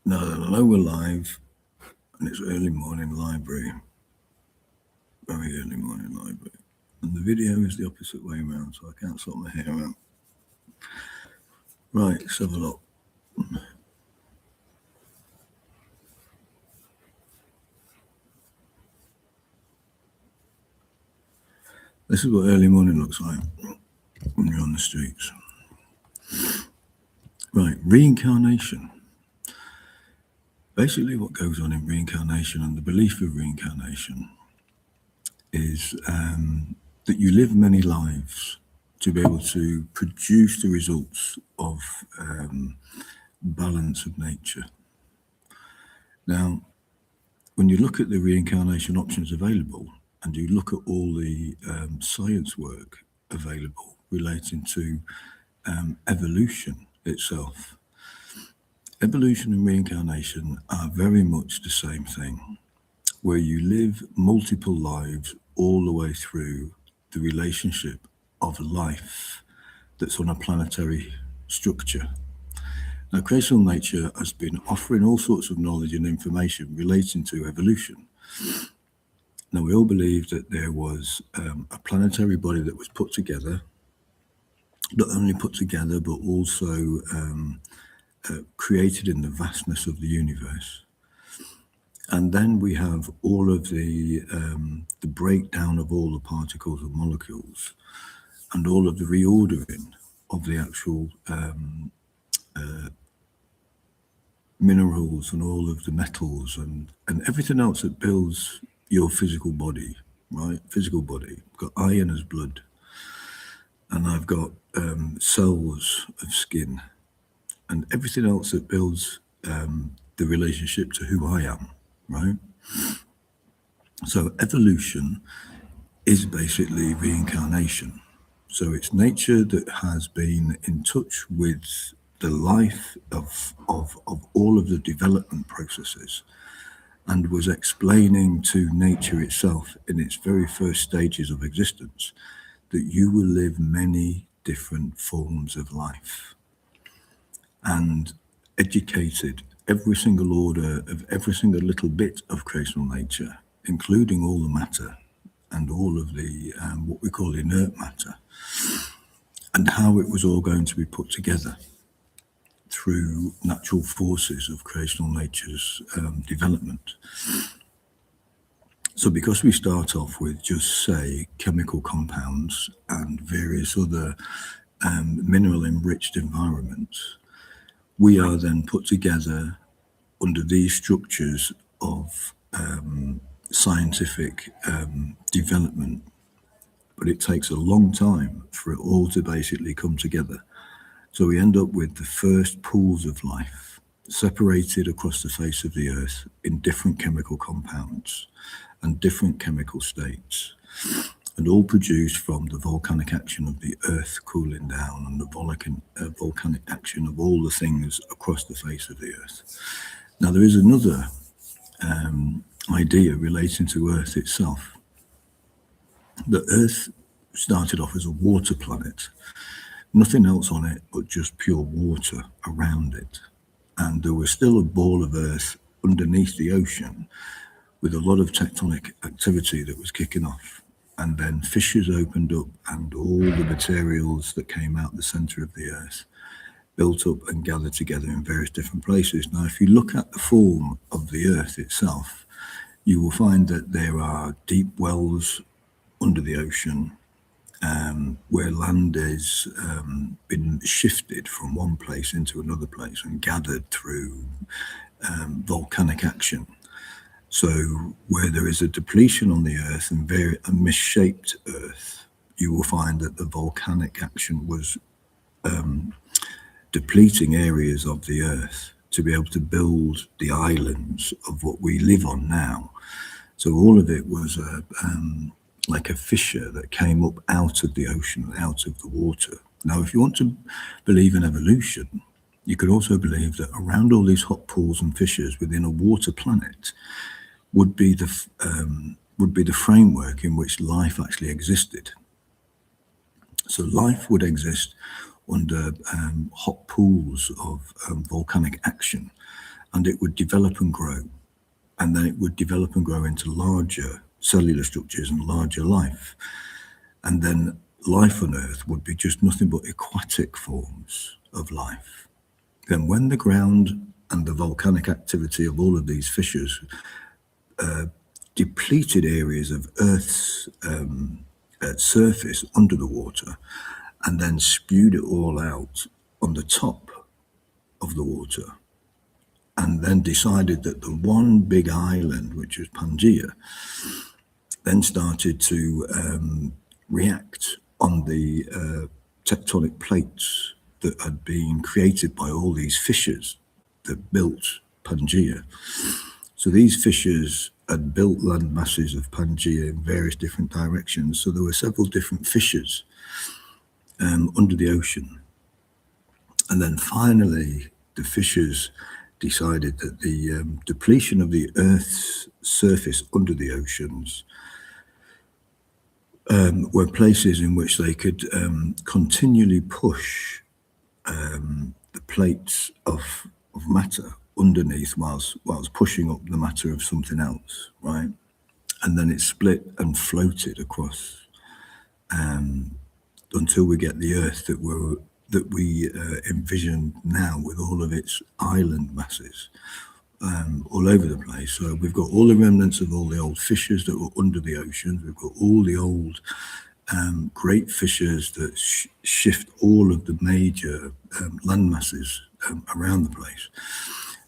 No, we're live, and it's early morning library. Very early morning library. And the video is the opposite way around, so I can't sort my hair out. Right, let's have a look. This is what early morning looks like when you're on the streets. Right, reincarnation. Basically what goes on in reincarnation and the belief of reincarnation is that you live many lives to be able to produce the results of balance of nature. Now, when you look at the reincarnation options available and you look at all the science work available relating to evolution itself, evolution and reincarnation are very much the same thing, where you live multiple lives all the way through the relationship of life that's on a planetary structure. Now, creational nature has been offering all sorts of knowledge and information relating to evolution. Now, we all believe that there was a planetary body that was put together, not only put together, but also created in the vastness of the universe. And then we have all of the breakdown of all the particles and molecules and all of the reordering of the actual minerals and all of the metals and everything else that builds your physical body, right? Physical body. I've got iron as blood, and I've got cells of skin, and everything else that builds the relationship to who I am, right? So evolution is basically reincarnation. So it's nature that has been in touch with the life of all of the development processes and was explaining to nature itself in its very first stages of existence that you will live many different forms of life, and educated every single order of every single little bit of creational nature, including all the matter and all of the what we call inert matter, and how it was all going to be put together through natural forces of creational nature's development. So because we start off with just, say, chemical compounds and various other mineral-enriched environments, we are then put together under these structures of scientific development. But it takes a long time for it all to basically come together. So we end up with the first pools of life separated across the face of the earth in different chemical compounds and different chemical states, and all produced from the volcanic action of the earth cooling down and the volcanic action of all the things across the face of the earth. Now, there is another idea relating to Earth itself. The Earth started off as a water planet, nothing else on it but just pure water around it. And there was still a ball of earth underneath the ocean with a lot of tectonic activity that was kicking off. And then fissures opened up and all the materials that came out the center of the earth built up and gathered together in various different places. Now, if you look at the form of the earth itself, you will find that there are deep wells under the ocean, where land has been shifted from one place into another place and gathered through volcanic action. So where there is a depletion on the earth and a misshaped earth, you will find that the volcanic action was depleting areas of the earth to be able to build the islands of what we live on now. So all of it was like a fissure that came up out of the ocean, out of the water. Now, if you want to believe in evolution, you could also believe that around all these hot pools and fissures within a water planet would be the framework in which life actually existed. So life would exist under hot pools of volcanic action, and it would develop and grow. And then it would develop and grow into larger cellular structures and larger life. And then life on Earth would be just nothing but aquatic forms of life. Then when the ground and the volcanic activity of all of these fissures depleted areas of Earth's surface under the water, and then spewed it all out on the top of the water, and then decided that the one big island, which was Pangaea, then started to react on the tectonic plates that had been created by all these fissures that built Pangaea. So these fissures had built land masses of Pangaea in various different directions. So there were several different fissures under the ocean. And then finally, the fissures decided that the depletion of the Earth's surface under the oceans were places in which they could continually push the plates of matter underneath whilst pushing up the matter of something else, right? And then it split and floated across until we get the Earth that we envision now, with all of its island masses all over the place. So we've got all the remnants of all the old fissures that were under the oceans. We've got all the old great fissures that shift all of the major land masses around the place.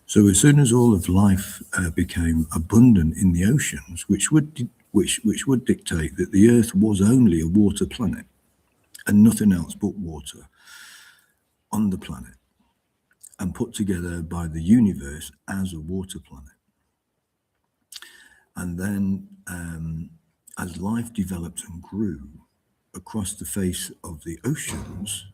So as soon as all of life became abundant in the oceans, which would dictate that the Earth was only a water planet and nothing else but water on the planet, and put together by the universe as a water planet. And then as life developed and grew across the face of the oceans,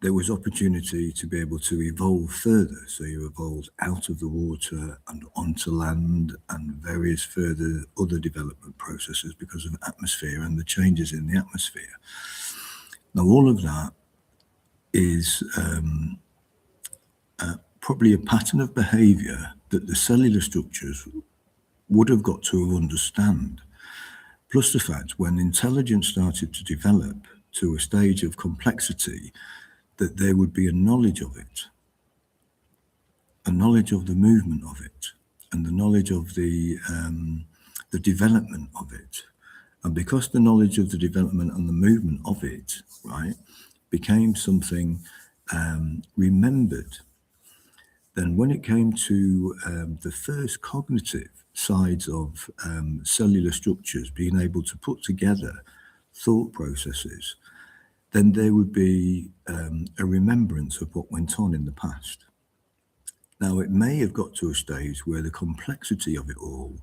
there was opportunity to be able to evolve further. So you evolved out of the water and onto land and various further other development processes because of atmosphere and the changes in the atmosphere. Now, all of that is probably a pattern of behavior that the cellular structures would have got to understand. Plus the fact when intelligence started to develop to a stage of complexity, that there would be a knowledge of it, a knowledge of the movement of it, and the knowledge of the development of it. And because the knowledge of the development and the movement of it, right, became something remembered, then when it came to the first cognitive sides of cellular structures being able to put together thought processes, then there would be a remembrance of what went on in the past. Now, it may have got to a stage where the complexity of it all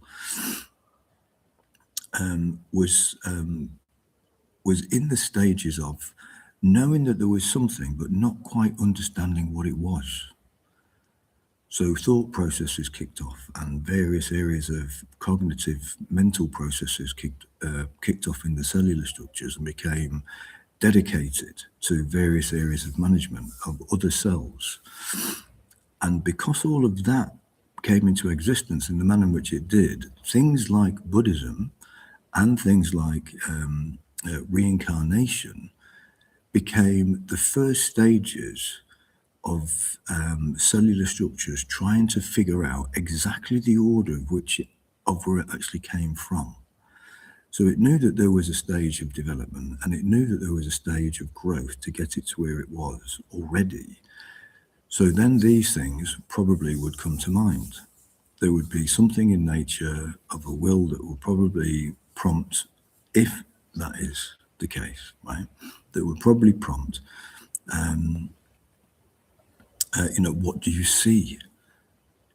was in the stages of knowing that there was something, but not quite understanding what it was. So thought processes kicked off, and various areas of cognitive mental processes kicked off in the cellular structures and became dedicated to various areas of management of other cells. And because all of that came into existence in the manner in which it did, things like Buddhism and things like reincarnation became the first stages of cellular structures trying to figure out exactly the order of where it actually came from. So it knew that there was a stage of development, and it knew that there was a stage of growth to get it to where it was already. So then these things probably would come to mind. There would be something in nature of a will that will probably prompt, if that is the case, right, that would probably prompt, what do you see?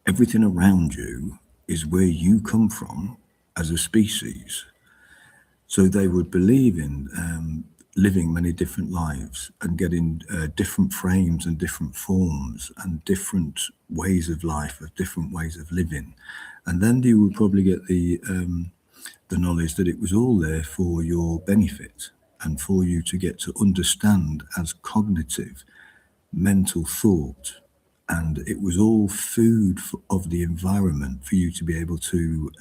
Everything around you is where you come from as a species. So they would believe in living many different lives and getting different frames and different forms and different ways of life, of different ways of living. And then you would probably get the knowledge that it was all there for your benefit and for you to get to understand as cognitive mental thought and it was all food of the environment for you to be able to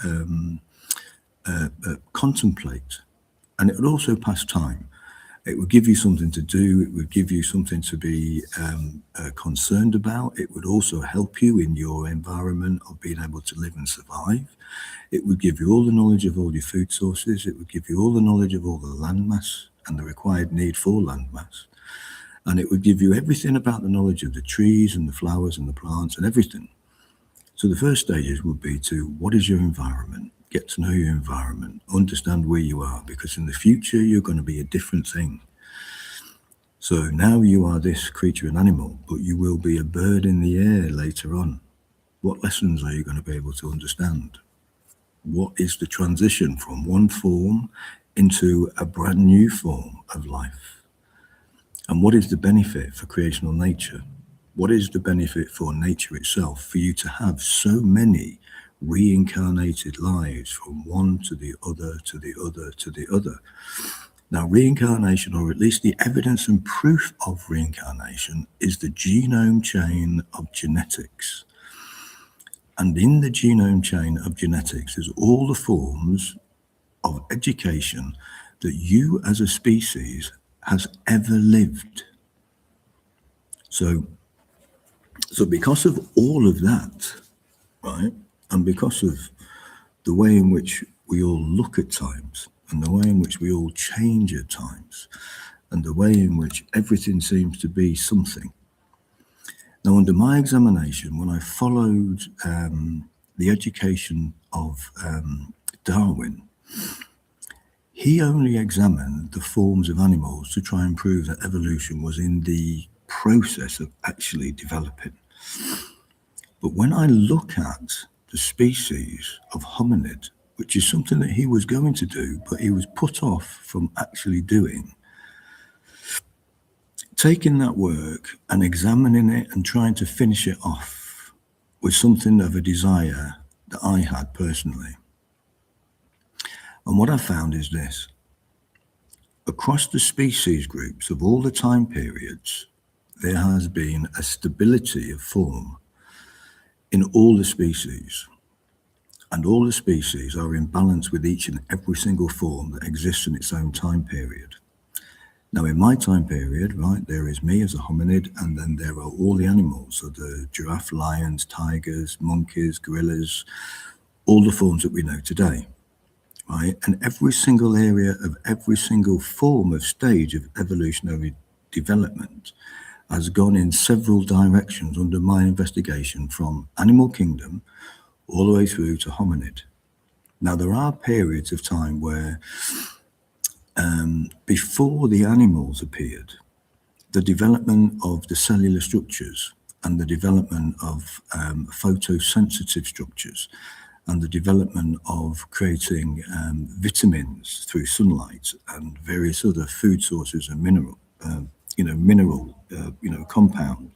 contemplate. And it would also pass time. It would give you something to do. It would give you something to be concerned about. It would also help you in your environment of being able to live and survive. It would give you all the knowledge of all your food sources. It would give you all the knowledge of all the landmass and the required need for landmass. And it would give you everything about the knowledge of the trees and the flowers and the plants and everything. So the first stages would be to, what is your environment? Get to know your environment, understand where you are, because in the future you're going to be a different thing. So now you are this creature and animal, but you will be a bird in the air later on. What lessons are you going to be able to understand? What is the transition from one form into a brand new form of life? And what is the benefit for creational nature? What is the benefit for nature itself for you to have so many reincarnated lives from one to the other, to the other, to the other? Now, reincarnation, or at least the evidence and proof of reincarnation, is the genome chain of genetics. And in the genome chain of genetics is all the forms of education that you as a species has ever lived. So because of all of that, right, and because of the way in which we all look at times, and the way in which we all change at times, and the way in which everything seems to be something. Now, under my examination, when I followed the education of Darwin, he only examined the forms of animals to try and prove that evolution was in the process of actually developing. But when I look at the species of hominid, which is something that he was going to do, but he was put off from actually doing, taking that work and examining it and trying to finish it off was something of a desire that I had personally. And what I found is this: across the species groups of all the time periods, there has been a stability of form in all the species. And all the species are in balance with each and every single form that exists in its own time period. Now, in my time period, right, there is me as a hominid, and then there are all the animals. So the giraffe, lions, tigers, monkeys, gorillas, all the forms that we know today, right? And every single area of every single form of stage of evolutionary development has gone in several directions under my investigation, from animal kingdom all the way through to hominid. Now, there are periods of time where before the animals appeared, the development of the cellular structures and the development of photosensitive structures and the development of creating vitamins through sunlight and various other food sources and mineral compound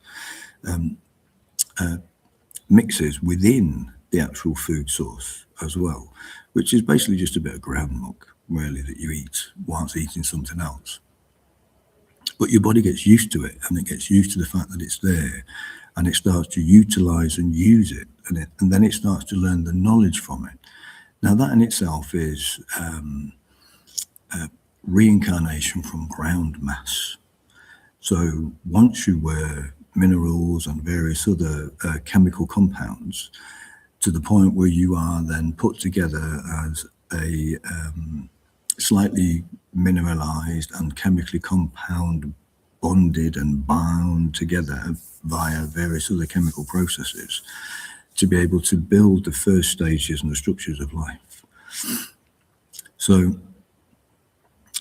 mixes within the actual food source as well, which is basically just a bit of ground muck, really, that you eat whilst eating something else. But your body gets used to it, and it gets used to the fact that it's there, and it starts to utilize and use it, and then it starts to learn the knowledge from it. Now, that in itself is reincarnation from ground mass. So once you were minerals and various other chemical compounds, to the point where you are then put together as a slightly mineralized and chemically compound, bonded and bound together via various other chemical processes to be able to build the first stages and the structures of life. So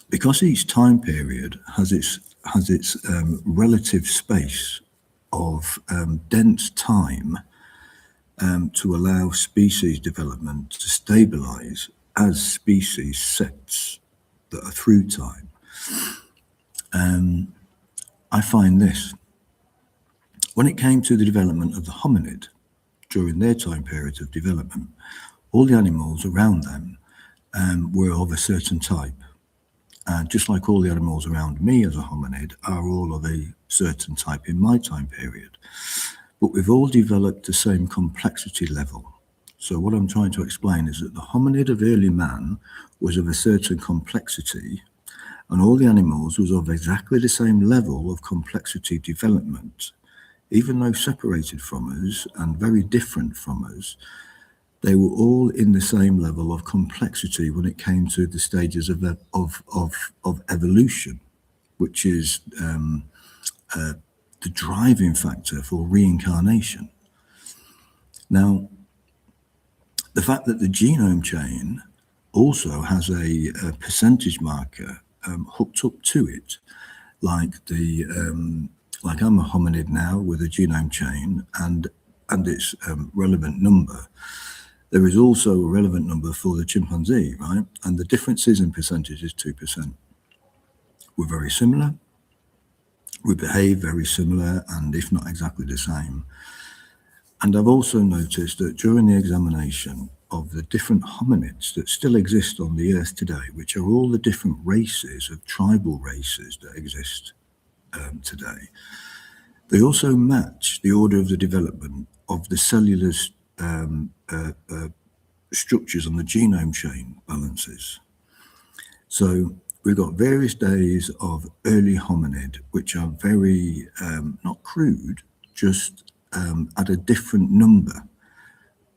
because each time period has its relative space of dense time to allow species development to stabilize as species sets that are through time. I find this: when it came to the development of the hominid during their time periods of development, all the animals around them were of a certain type. Just like all the animals around me as a hominid are all of a certain type in my time period. but we've all developed the same complexity level. So what I'm trying to explain is that the hominid of early man was of a certain complexity, and all the animals was of exactly the same level of complexity development. Even though separated from us and very different from us, they were all in the same level of complexity when it came to the stages of evolution, which is the driving factor for reincarnation. Now, the fact that the genome chain also has a percentage marker hooked up to it, like like I'm a hominid now with a genome chain and its relevant number. There is also a relevant number for the chimpanzee, right? And the differences in percentage is 2%. We're very similar. We behave very similar, and if not exactly the same. And I've also noticed that during the examination of the different hominids that still exist on the earth today, which are all the different races of tribal races that exist today, they also match the order of the development of the cellular structures on the genome chain balances. So we've got various days of early hominid, which are very, not crude, just at a different number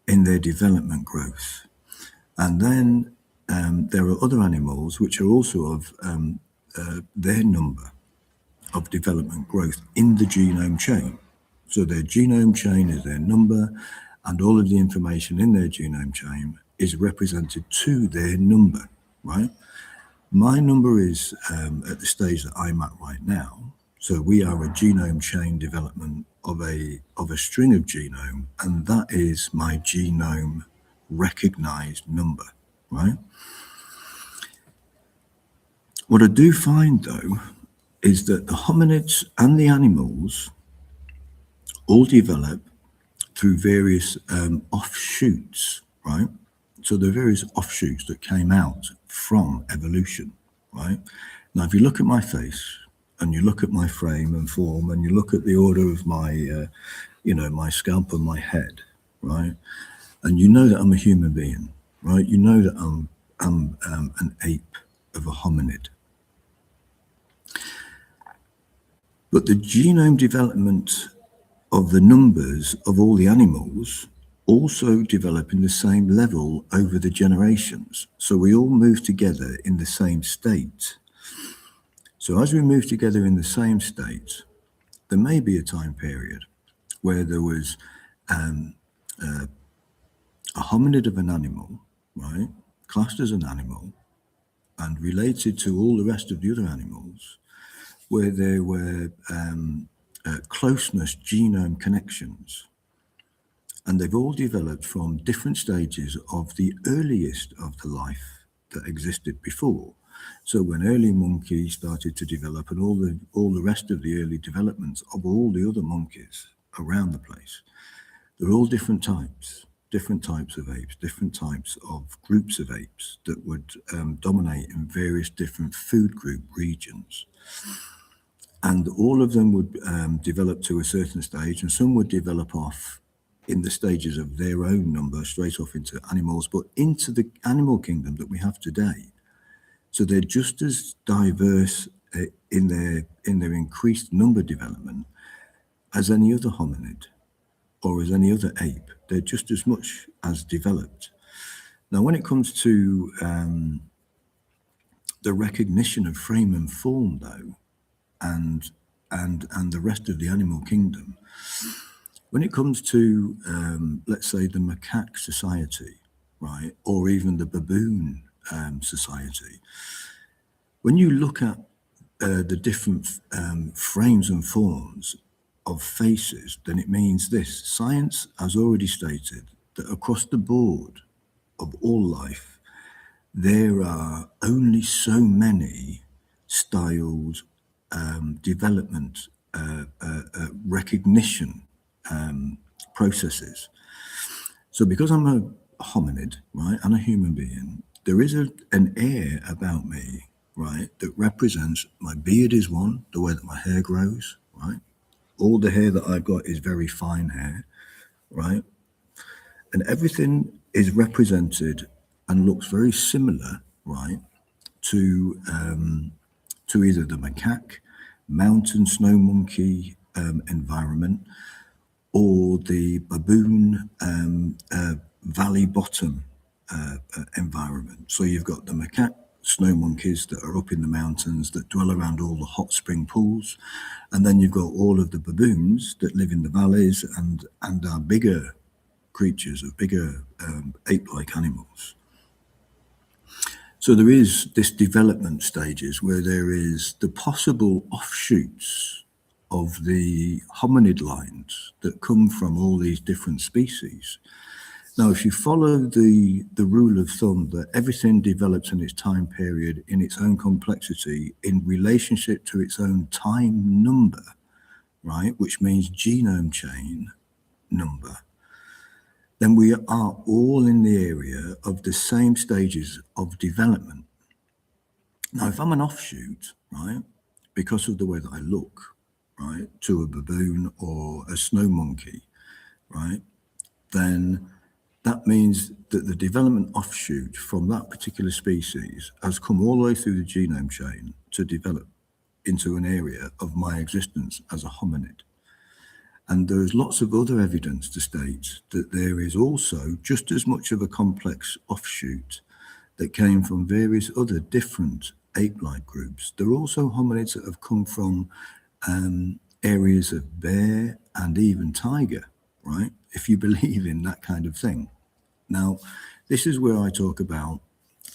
in their development growth. And then there are other animals which are also of their number of development growth in the genome chain. So their genome chain is their number, and all of the information in their genome chain is represented to their number, right? My number is at the stage that I'm at right now. So we are a genome chain development of a string of genome, and that is my genome recognized number, right? What I do find, though, is that the hominids and the animals all develop through various offshoots, right? So there are various offshoots that came out from evolution, right? Now, if you look at my face and you look at my frame and form and you look at the order of my, my scalp and my head, right? And you know that I'm a human being, right? You know that I'm an ape of a hominid. But the genome development of the numbers of all the animals also develop in the same level over the generations. So we all move together in the same state. So as we move together in the same state, there may be a time period where there was a hominid of an animal, right, classed as an animal and related to all the rest of the other animals, where there were closeness genome connections. And they've all developed from different stages of the earliest of the life that existed before. So when early monkeys started to develop, and all the rest of the early developments of all the other monkeys around the place, they're all different types of apes, different types of groups of apes that would dominate in various different food group regions. And all of them would develop to a certain stage, and some would develop off in the stages of their own number straight off into animals, but into the animal kingdom that we have today. So they're just as diverse in their increased number development as any other hominid or as any other ape. They're just as much as developed. Now, when it comes to the recognition of frame and form, though, and the rest of the animal kingdom, when it comes to, let's say, the macaque society, right, or even the baboon society, when you look at the different frames and forms of faces, then it means this. Science has already stated that across the board of all life, there are only so many styled development recognition processes. So because I'm a hominid, right, and a human being, there is an air about me, right, that represents my beard is one, the way that my hair grows, right? All the hair that I've got is very fine hair, right? And everything is represented and looks very similar, right, to either the macaque, mountain snow monkey environment, or the baboon valley bottom environment. So you've got the macaque snow monkeys that are up in the mountains that dwell around all the hot spring pools, and then you've got all of the baboons that live in the valleys and are bigger creatures, of bigger ape-like animals. So there is this development stages where there is the possible offshoots of the hominid lines that come from all these different species. Now, if you follow the rule of thumb that everything develops in its time period, in its own complexity, in relationship to its own time number, right, which means genome chain number, then we are all in the area of the same stages of development. Now, if I'm an offshoot, right, because of the way that I look, right, to a baboon or a snow monkey, right, then that means that the development offshoot from that particular species has come all the way through the genome chain to develop into an area of my existence as a hominid. And there's lots of other evidence to state that there is also just as much of a complex offshoot that came from various other different ape-like groups. There are also hominids that have come from areas of bear and even tiger, right? If you believe in that kind of thing. Now, this is where I talk about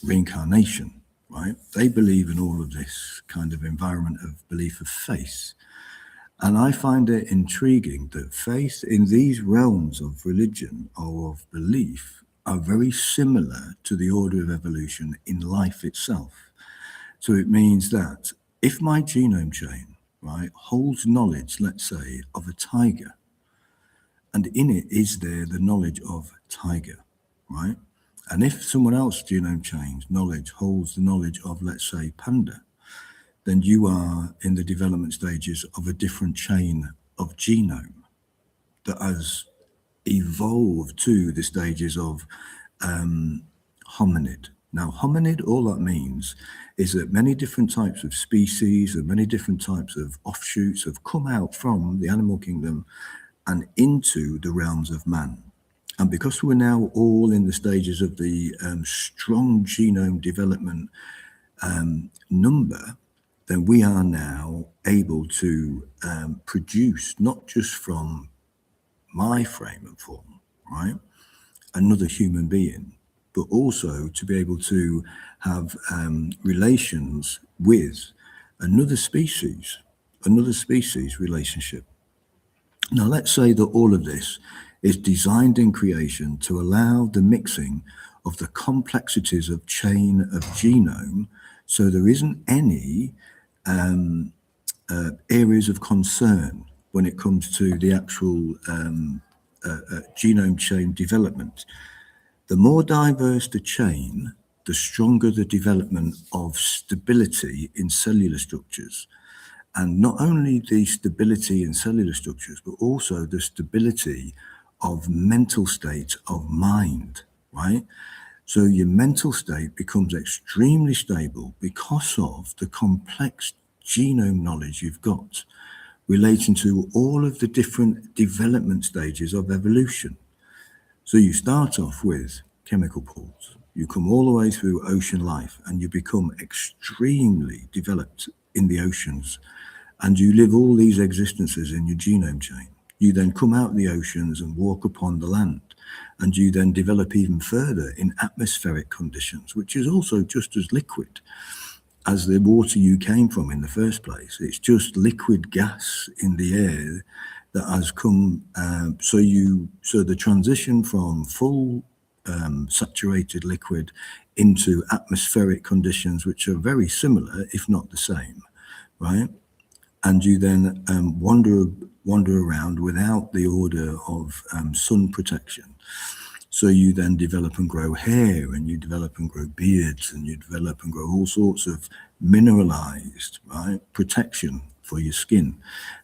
reincarnation, right? They believe in all of this kind of environment of belief of faith. And I find it intriguing that faith in these realms of religion or of belief are very similar to the order of evolution in life itself. So it means that if my genome chain, right, holds knowledge, let's say, of a tiger, and in it is there the knowledge of tiger, right? And if someone else's genome chain knowledge holds the knowledge of, let's say, panda, then you are in the development stages of a different chain of genome that has evolved to the stages of hominid. Now, hominid, all that means is that many different types of species and many different types of offshoots have come out from the animal kingdom and into the realms of man. And because we're now all in the stages of the strong genome development number, then we are now able to produce, not just from my frame and form, right, another human being, but also to be able to have relations with another species relationship. Now, let's say that all of this is designed in creation to allow the mixing of the complexities of chain of genome, so there isn't any areas of concern when it comes to the actual genome chain development. The more diverse the chain, the stronger the development of stability in cellular structures. And not only the stability in cellular structures, but also the stability of mental state of mind, right? So your mental state becomes extremely stable because of the complex genome knowledge you've got relating to all of the different development stages of evolution. So you start off with chemical pools, you come all the way through ocean life, and you become extremely developed in the oceans, and you live all these existences in your genome chain. You then come out of the oceans and walk upon the land, and you then develop even further in atmospheric conditions, which is also just as liquid as the water you came from in the first place. It's just liquid gas in the air that has come. So the transition from full saturated liquid into atmospheric conditions, which are very similar, if not the same, right? And you then wander around without the order of sun protection. So you then develop and grow hair, and you develop and grow beards, and you develop and grow all sorts of mineralized, right, protection for your skin.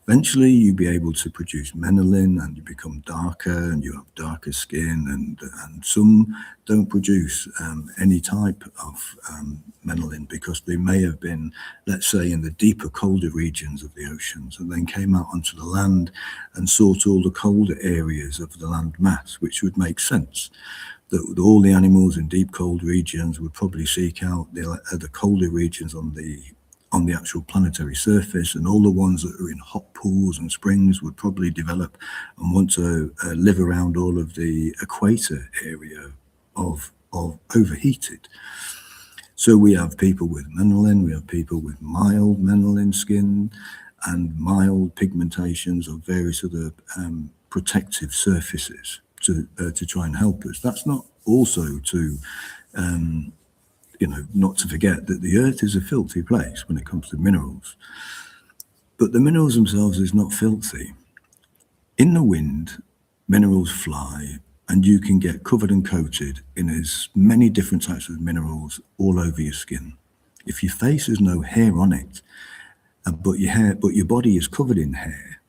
Eventually, you'll be able to produce melanin, and you become darker, and you have darker skin, and some don't produce any type of melanin because they may have been, let's say, in the deeper, colder regions of the oceans, and then came out onto the land and sought all the colder areas of the land mass, which would make sense. That all the animals in deep, cold regions would probably seek out the colder regions on the actual planetary surface, and all the ones that are in hot pools and springs would probably develop and want to live around all of the equator area of overheated. So we have people with melanin, we have people with mild melanin skin and mild pigmentations of various other protective surfaces to try and help us. That's not also to not to forget that the earth is a filthy place when it comes to minerals, but the minerals themselves is not filthy. In the wind, minerals fly, and you can get covered and coated in as many different types of minerals all over your skin. If your face has no hair on it, but your body is covered in hair,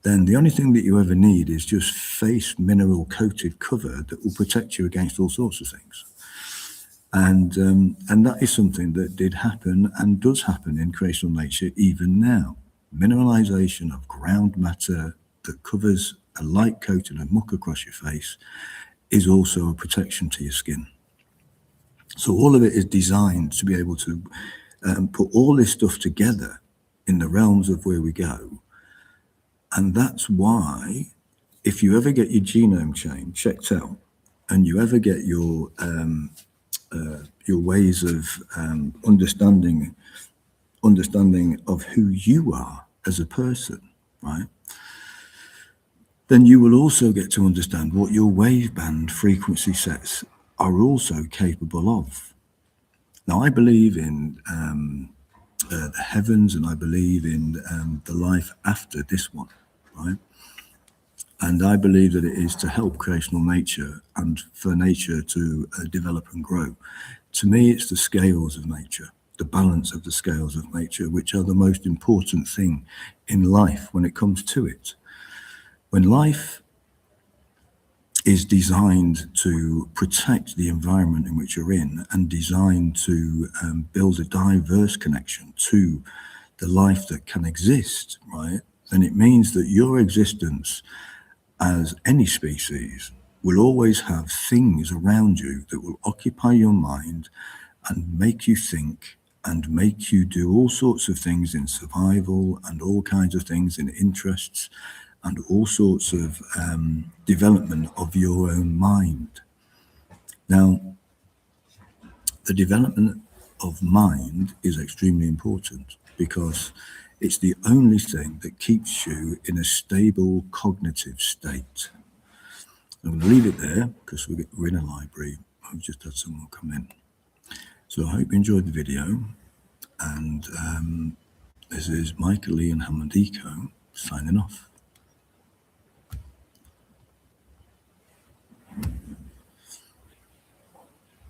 then the only thing that you ever need is just face mineral coated cover that will protect you against all sorts of things. And that is something that did happen and does happen in creational nature even now. Mineralization of ground matter that covers a light coat and a muck across your face is also a protection to your skin. So all of it is designed to be able to put all this stuff together in the realms of where we go. And that's why, if you ever get your genome chain checked out, and you ever get your ways of understanding of who you are as a person, right? Then you will also get to understand what your waveband frequency sets are also capable of. Now, I believe in the heavens, and I believe in the life after this one, right? And I believe that it is to help creational nature and for nature to develop and grow. To me, it's the scales of nature, the balance of the scales of nature, which are the most important thing in life when it comes to it. When life is designed to protect the environment in which you're in and designed to build a diverse connection to the life that can exist, right, then it means that your existence as any species will always have things around you that will occupy your mind and make you think and make you do all sorts of things in survival and all kinds of things in interests and all sorts of development of your own mind. Now, the development of mind is extremely important because it's the only thing that keeps you in a stable cognitive state. I'm going to leave it there because we're in a library. I've just had someone come in. So I hope you enjoyed the video. And this is Michael Lee and Hammond Eco signing off.